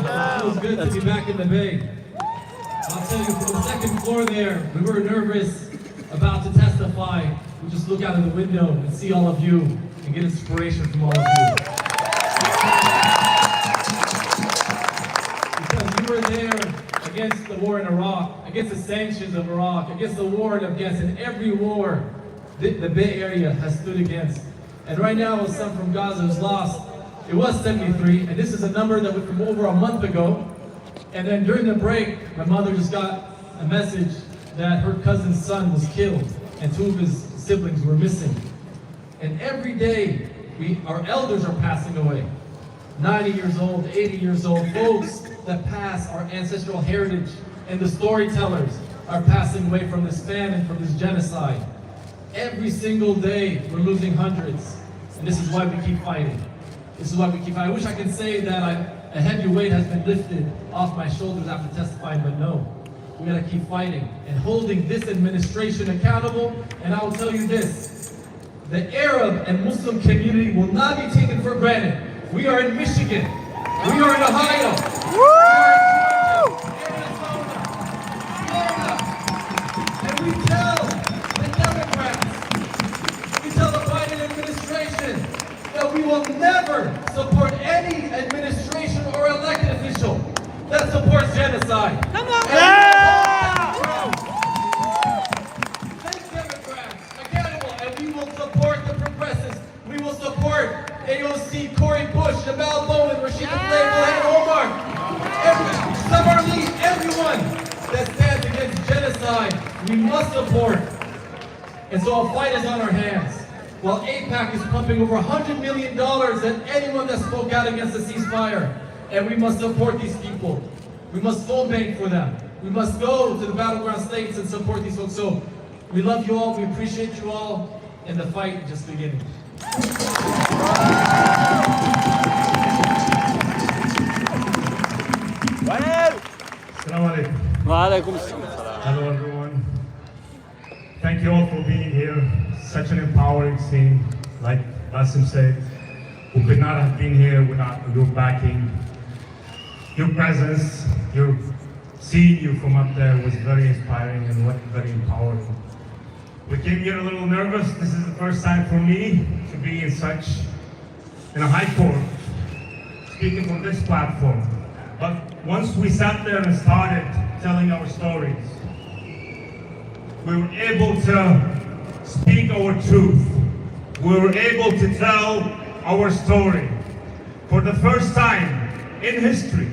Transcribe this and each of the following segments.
It feels good to be back in the Bay. I'll tell you, from the second floor there, we were nervous about to testify. We just look out of the window and see all of you and get inspiration from all of you. Because you were there against the war in Iraq, against the sanctions of Iraq, against the war in Afghanistan, every war the Bay Area has stood against. And right now, a son from Gaza was lost. It was 73, and this is a number that was from over a month ago. And then during the break, my mother just got a message that her cousin's son was killed and two of his siblings were missing. And every day, our elders are passing away. 90 years old, 80 years old, folks that pass our ancestral heritage, and the storytellers are passing away from this famine, from this genocide. Every single day, we're losing hundreds. And this is why we keep fighting. This is why we keep fighting. I wish I could say that a heavy weight has been lifted off my shoulders after testifying, but no. We gotta keep fighting and holding this administration accountable. And I will tell you this, the Arab and Muslim community will not be taken for granted. We are in Michigan. We are in Ohio. We are in Georgia, Arizona, Florida. And we tell the Democrats, we tell the Biden administration that we will never support any administration or elected official that supports genocide. Come on! Make Democrats accountable, and we will support the progressives. We will support AOC, Cori Bush, Jamal Bowman, Rashida Tlaib, and Omar. Summer Lee, everyone that stands against genocide, we must support. And so a fight is on our hands. While AIPAC is pumping over $100 million at anyone that spoke out against the ceasefire. And we must support these people. We must phone bank for them. We must go to the battleground states and support these folks. So we love you all, we appreciate you all, and the fight is just beginning. Hello everyone. Thank you all for being here. Such an empowering scene, like Basim said. We could not have been here without your backing. Your presence, seeing you from up there was very inspiring and very empowering. We came here a little nervous. This is the first time for me to be in a high court, speaking from this platform. But once we sat there and started telling our stories, we were able to speak our truth. We were able to tell our story for the first time in history.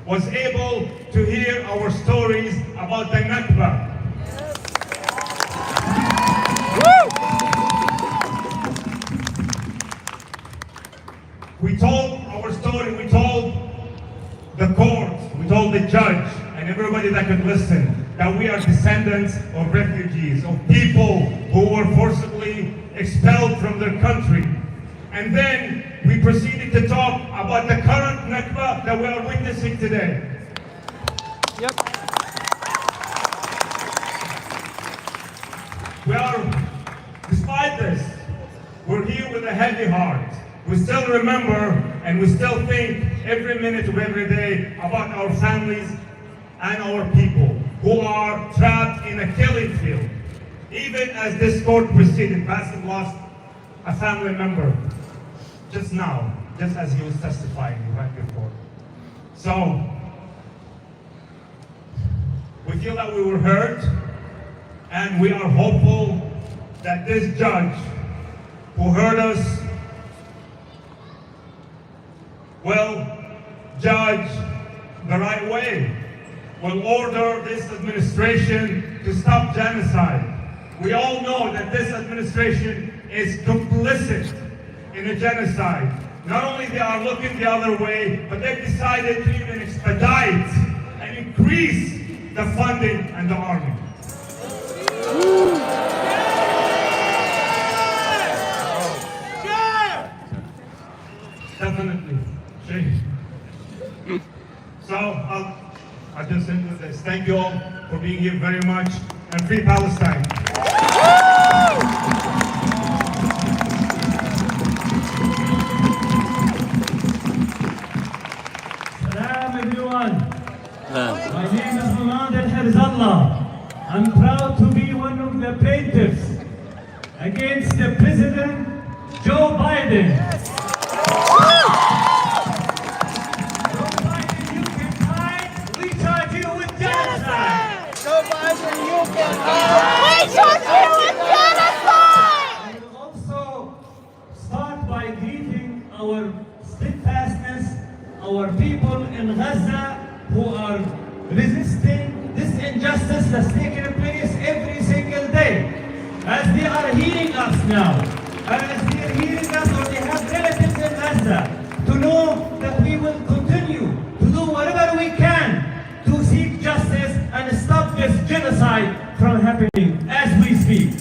Was able to hear our stories about the Nakba. We told our story, we told the court, we told the judge, and everybody that could listen, that we are descendants of refugees, of people who were forcibly expelled from their country. And then we proceeded to talk about the current Nakba that we are witnessing today. Yep. Despite this, we're here with a heavy heart. We still remember and we still think every minute of every day about our families and our people who are trapped in a killing field. Even as this court proceeded, Basim lost a family member just now, just as he was testifying right before. So, we feel that we were heard, and we are hopeful that this judge who heard us will judge the right way, will order this administration to stop genocide. We all know that this administration is complicit in a genocide. Not only they are looking the other way, but they've decided to even expedite and increase the funding and the army. Definitely. So I'll just end with this. Thank you all. for being here very much, and free Palestine. Salam everyone. My name is Hamad Al-Harzallah. I'm proud to be one of the plaintiffs against the President Joe Biden. Joe Biden, you can hide. We charge you with genocide. Joe Biden, you can hide. We charge you with genocide. I will also start by greeting our steadfastness, our people in Gaza who are resisting this injustice that's taking place every single day. As they are hearing us now, as they are hearing us or they have relatives in Gaza, to know that we will continue to do whatever we can to seek justice and stop this genocide from happening as we speak.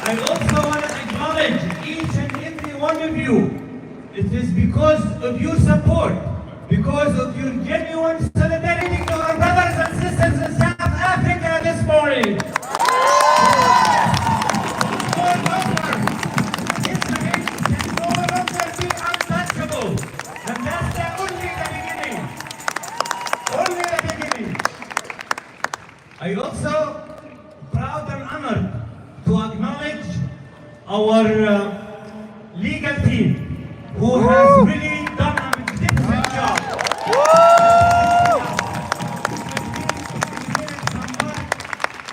I also want to acknowledge each and every one of you. It is because of your support, because of your genuine solidarity to our brothers and sisters in South Africa this morning. Moreover, Israel can no longer be untouchable. And that's only the beginning. Only the beginning. I also proud and honored to acknowledge our legal team who has really done a magnificent job.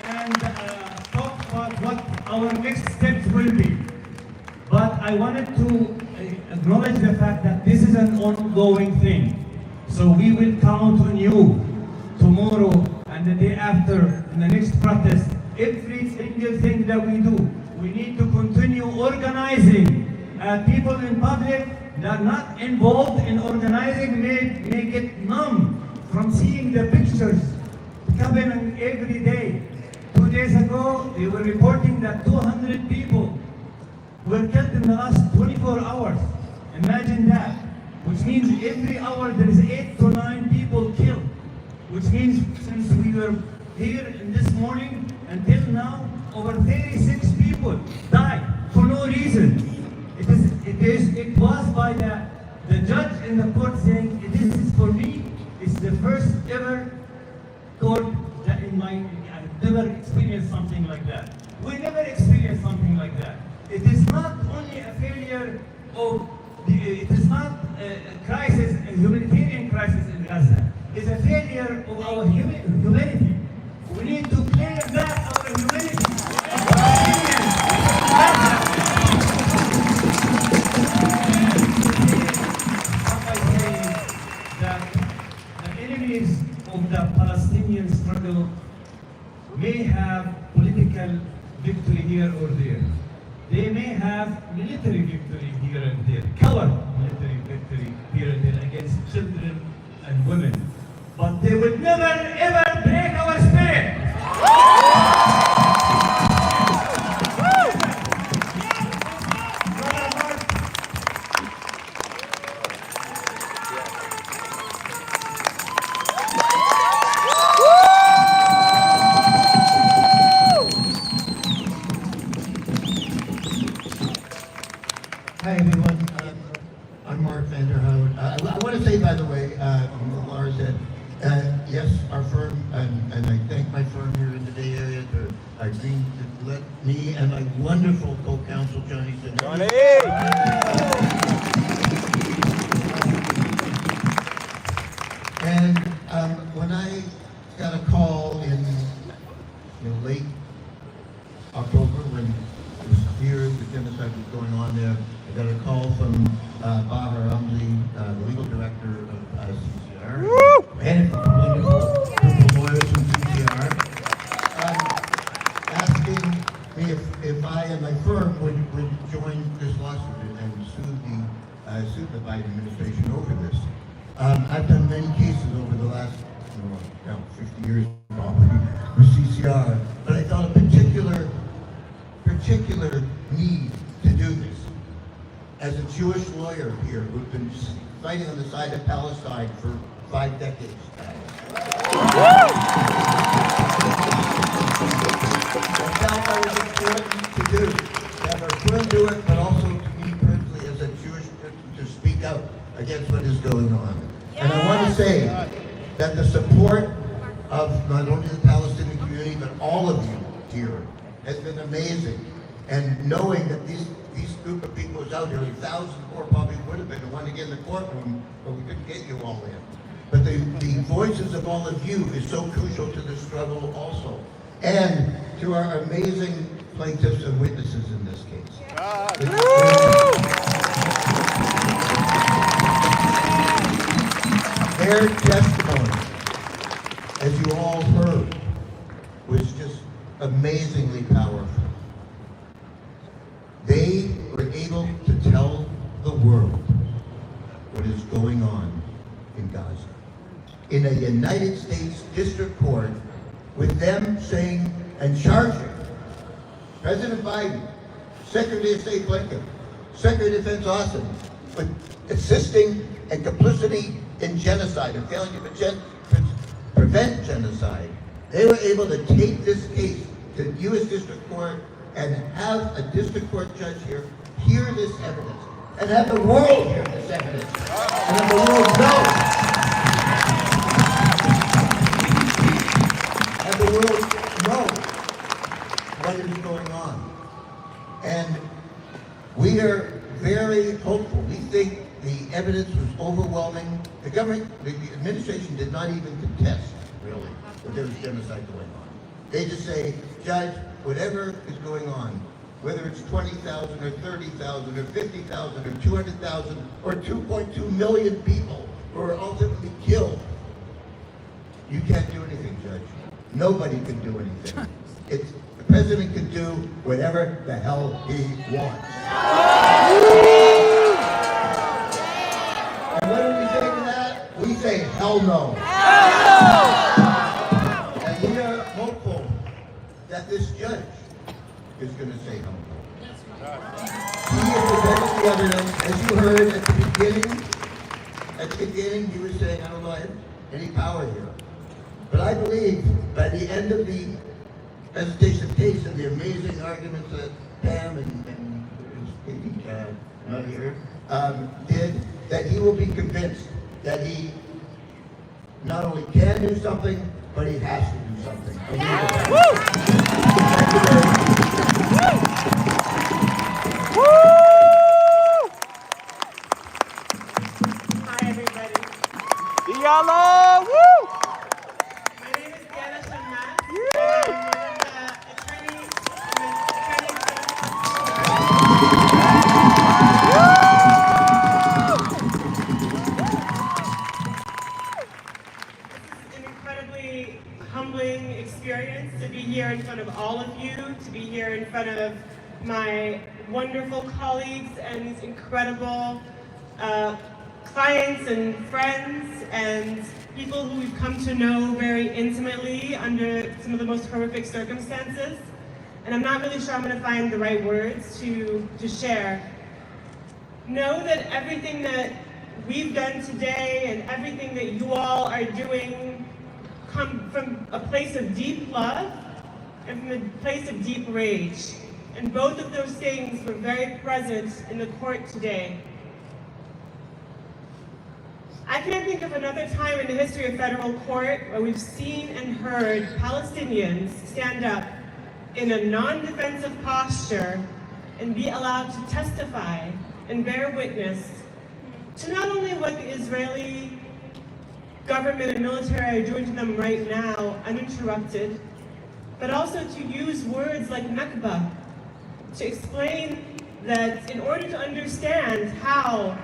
And talk about what our next steps will be. But I wanted to acknowledge the fact that this is an ongoing thing. So we will count on you tomorrow and the day after in the next protest. Every single thing that we do, we need to continue organizing. People in public that are not involved in organizing may get numb from seeing the pictures coming every day. 2 days ago, they were reporting that 200 people were killed in the last 24 hours. Imagine that. Which means every hour there is 8 to 9 people killed. Which means since we were here in this morning until now, over 36 people died for no reason. It was by the judge in the court saying, this is for me, it's the first ever court that I've never experienced something like that. We never experienced something like that. It is not only a failure of, it is not a crisis, a humanitarian crisis in Gaza. It's a failure of our humanity. We need to claim back our humanity. Of the Palestinian struggle may have political victory here or there. They may have military victory here and there, coward military victory here and there against children and women. But they will never ever break our spirit. Hi everyone, I'm Mark Vanderhout. I want to say, by the way, Laura said, yes, our firm, and I thank my firm here in the Bay Area for agreeing to let me and my wonderful co-counsel, Johnny Zanelli. And when I got a call in late October, when it was clear the genocide was going on there, I got a call from Baha Ramzi, the legal director of CCR, and wonderful lawyers from CCR, asking me if I and my firm would join this lawsuit and sue the Biden administration over this. I've done many cases over the last 50 years probably with CCR, but I felt a particular need to do this. As a Jewish lawyer here who's been fighting on the side of Palestine for 5 decades now. I felt that was important to do, to have our friend do it, but also to me personally as a Jewish person to speak out against what is going on. And I want to say that the support of not only the Palestinian community, but all of you here has been amazing. And knowing that these group of people is out here, thousands more probably would have been the one to get in the courtroom, but we couldn't get you all in. But the voices of all of you is so crucial to the struggle also. And to our amazing plaintiffs and witnesses in this case. Their testimony, as you all heard, was just amazingly powerful. They were able to tell the world what is going on in Gaza. In a United States District Court, with them saying and charging President Biden, Secretary of State Blinken, Secretary of Defense Austin, with assisting and complicity in genocide and failing to prevent genocide. They were able to take this case to the U.S. District Court and have a district court judge here hear this evidence, and have the world hear this evidence, and have the world know, have the world know what is going on. And we are very hopeful. We think the evidence was overwhelming. The government, the administration did not even contest, really, that there was genocide going on. They just say, Judge, whatever is going on, whether it's 20,000 or 30,000 or 50,000 or 200,000 or 2.2 million people who are ultimately killed, you can't do anything, Judge. Nobody can do anything. The president can do whatever the hell he wants. And what do we say to that? We say, hell no. And we are hopeful that this judge is going to say hell no. He is presenting the evidence, as you heard at the beginning, he was saying, I don't know, I have any power here. But I believe by the end of the presentation case and the amazing arguments that Pam and not here, did, that he will be convinced that he not only can do something, but he has to do something. Thank you very much. Hi, everybody. Yellow! Woo! My name is Diana Shammas. I'm one of the attorneys This is an incredibly humbling experience to be here in front of all of you, to be here in front of my wonderful colleagues and these incredible clients and friends and people who we've come to know very intimately under some of the most horrific circumstances. And I'm not really sure I'm going to find the right words to share. Know that everything that we've done today and everything that you all are doing come from a place of deep love and from a place of deep rage. And both of those things were very present in the court today. I can't think of another time in the history of federal court where we've seen and heard Palestinians stand up in a non-defensive posture and be allowed to testify and bear witness to not only what the Israeli government and military are doing to them right now, uninterrupted, but also to use words like Nakba to explain that in order to understand how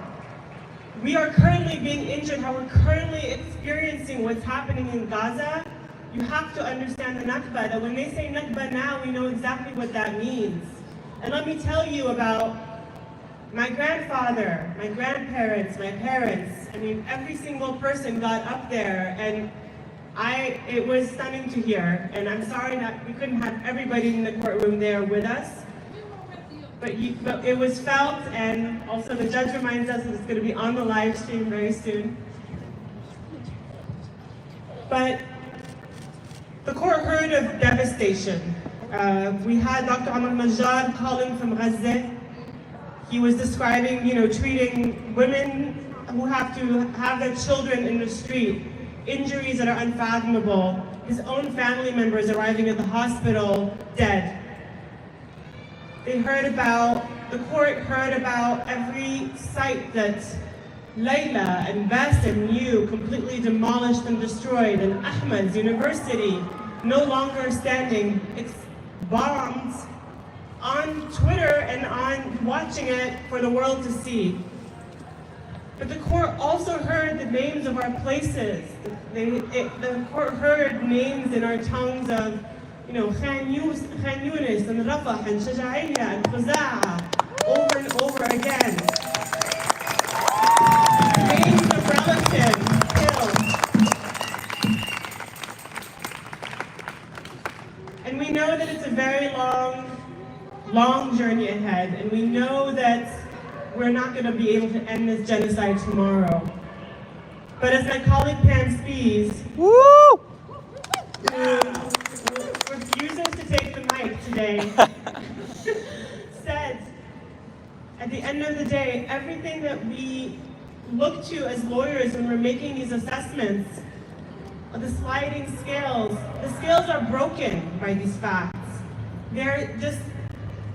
we are currently being injured, how we're currently experiencing what's happening in Gaza, you have to understand the Nakba, that when they say Nakba now, we know exactly what that means. And let me tell you about my grandfather, my grandparents, my parents. I mean, every single person got up there, and it was stunning to hear. And I'm sorry that we couldn't have everybody in the courtroom there with us. But it was felt, and also the judge reminds us that it's going to be on the live stream very soon. But the court heard of devastation. We had Dr. Amr Najjar calling from Gaza. He was describing, treating women who have to have their children in the street, injuries that are unfathomable, his own family members arriving at the hospital dead. The court heard about every site that Layla and Bassem knew completely demolished and destroyed, and Ahmed's university no longer standing. It's bombed on Twitter and on watching it for the world to see. But the court also heard the names of our places. The court heard names in our tongues of, Khan Yunis and Rafah and Shaja'iyya and Khuza'a over and over again. Names of relatives killed. And we know that it's a very long journey ahead, and we know that we're not going to be able to end this genocide tomorrow. But as my colleague Pam Spies, who refuses to take the mic today, said, at the end of the day, everything that we look to as lawyers when we're making these assessments, the sliding scales, the scales are broken by these facts. They're just,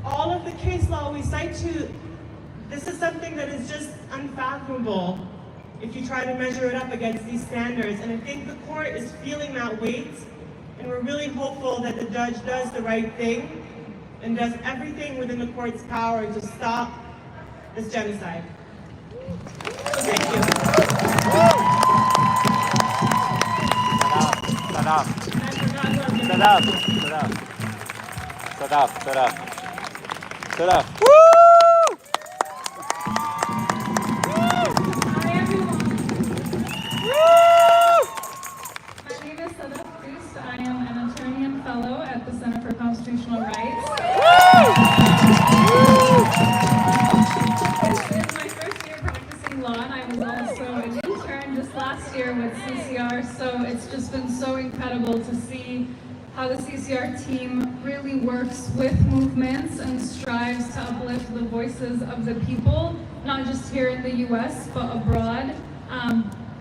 all of the case law we cite to, this is something that is just unfathomable if you try to measure it up against these standards. And I think the court is feeling that weight, and we're really hopeful that the judge does the right thing and does everything within the court's power to stop this genocide. So thank you. Shut up. Hi everyone. My name is Sadaf Priest. I am an attorney and fellow at the Center for Constitutional Rights. This is my first year practicing law, and I was also an intern just last year with CCR, so it's just been so incredible to see how the CCR team really works with movements and strives to uplift the voices of the people, not just here in the US, but abroad.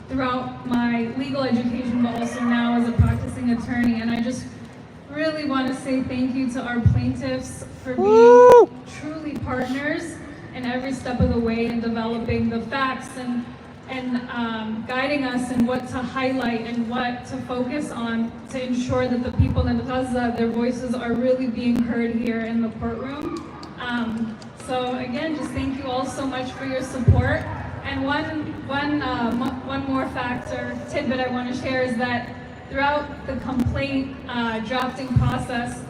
Throughout my legal education, but also now as a practicing attorney. And I just really want to say thank you to our plaintiffs for being truly partners in every step of the way in developing the facts and guiding us in what to highlight and what to focus on to ensure that the people in Gaza, their voices are really being heard here in the courtroom. So again, just thank you all so much for your support. And one more fact or tidbit I want to share is that throughout the complaint drafting process,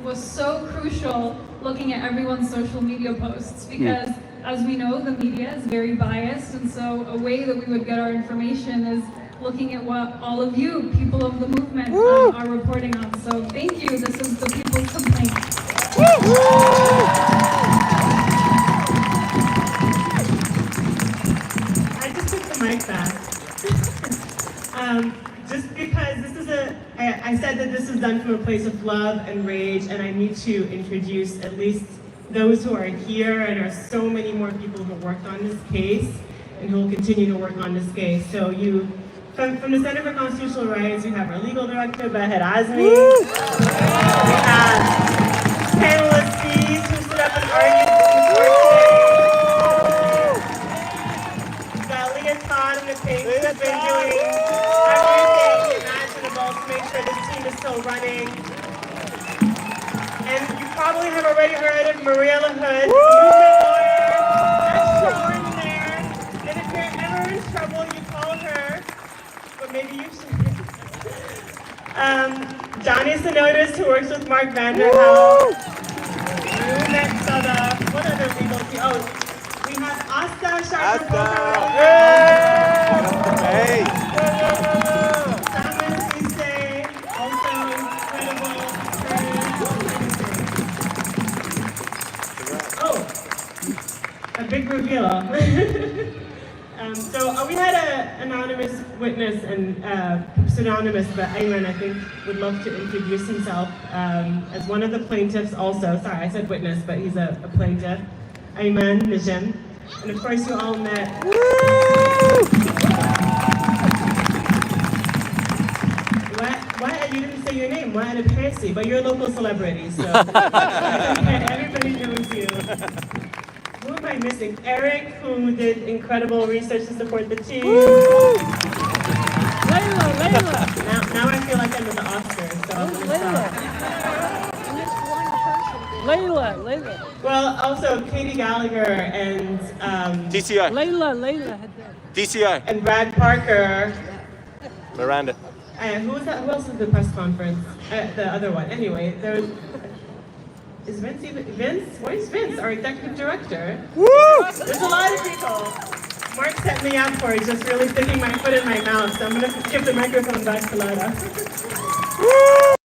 was so crucial looking at everyone's social media posts, because as we know, the media is very biased, and so a way that we would get our information is looking at what all of you, people of the movement, are reporting on. So thank you. This is the people's complaint. I just took the mic back. Just because this is I said that this is done from a place of love and rage, and I need to introduce at least those who are here, and there are so many more people who worked on this case and who will continue to work on this case. So from the Center for Constitutional Rights, we have our legal director, Bahed Azmi. We have panelist Fees, who stood up and argued in court today. We've got Leah Todd and the team who's been doing everything imaginable to make sure this team is still running. And you probably have already heard of Maria LaHood, movement lawyer. That's shown there. And if you're ever in trouble, you call her. But maybe you should. Johnny Sinotis, who works with Mark Vanderhelm. What other legal team? Oh, we have Asta Sharma. Hey! Simon Isse, also incredible. A big reveal. So we had an anonymous witness and pseudonymous, but Ayman, I think, would love to introduce himself as one of the plaintiffs also. Sorry, I said witness, but he's a plaintiff. Ayman Najim. And of course, you all met. What? You didn't say your name. What a Percy, but you're a local celebrity, so everybody knows you. Who am I missing? Eric, who did incredible research to support the team. Layla. Now I feel like I'm at the Oscars, so I'm gonna stop. Layla. Well, also Katie Gallagher and DCI. Layla. DCI. and Brad Parker. Miranda. Who was that? Who else was at the press conference? The other one. Anyway, there was. Is Vince even? Vince? Where's Vince? Our executive director. Woo! There's a lot of people. Mark set me up for just really sticking my foot in my mouth, so I'm gonna give the microphone back to Lada. Woo!